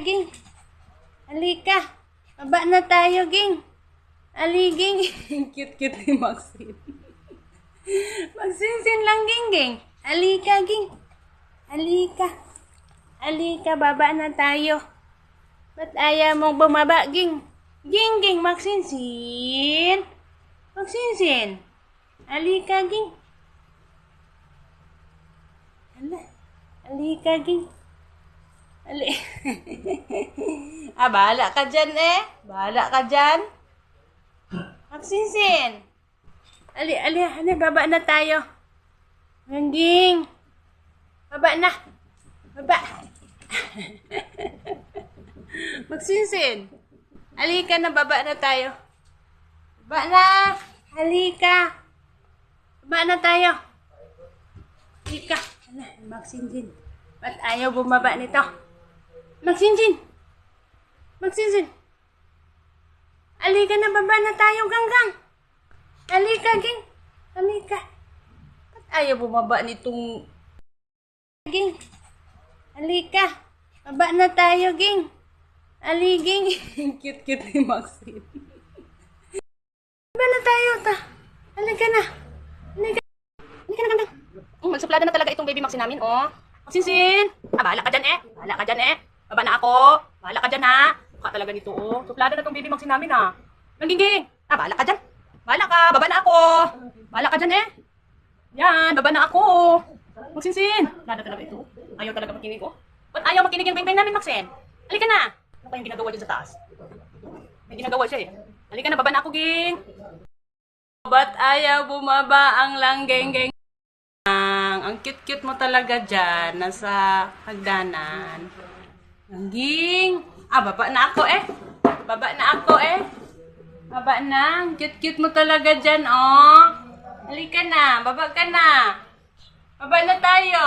Ging, halika. Baba na tayo, Ging. Ali, Ging. Cute-cute ni Maxine. Magsinsin lang, Ging, Ging. Halika, Ging. Halika. Halika, baba na tayo. Ba't ayaw mong bumaba, Ging? Ging, Ging, magsinsin. Magsinsin. Halika, Ging. Halika, Ging. Bahala ka dyan eh. Bahala ka dyan. Magsinsin. Baba na tayo. Ging. Baba na. Baba. Magsinsin. Halika na, baba na tayo. Baba na. Halika. Baba na tayo. Halika. Magsinsin. Ba't ayaw bumaba nito? Magsinsin. Magsinsin. Halika na, baba na tayo, Ganggang. Halika, Ging. Halika. Ba't ayaw bumaba nitong... Ging. Halika. Baba na tayo, Ging. Ali, Ging. Cute-cute ni Maxine. Baba na tayo, ta. Halika na. Halika. Halika na, Ganggang. Magsuplada na talaga itong baby Maxine namin, oh. Magsinsin. Bahala ka dyan eh. Bahala ka dyan eh. Baba na ako. Bahala ka dyan ha. Mukha talaga nito, oh. Suplada na itong baby Maxine namin, ha. Nangging. Bahala ka dyan. Bahala ka. Baba na ako. Bahala ka dyan eh. Yan. Baba na ako. Magsinsin. Lada talaga ito. Ayaw talaga makinig, oh. Ba't ayaw makinig yung beng-beng namin, Maxine? Halika na. Ano pa yung ginagawa dyan sa taas? May ginagawa siya eh. Halika na. Baba na ako, Ging. Ba't ayaw bumaba ang langgeng-geng? Ang cute-cute mo talaga dyan. Nasa hagdanan. Nangging. Baba na ako eh. Baba na ako eh. Baba na. Ang cute-cute mo talaga dyan, oh. Halika na. Baba ka na. Baba na tayo.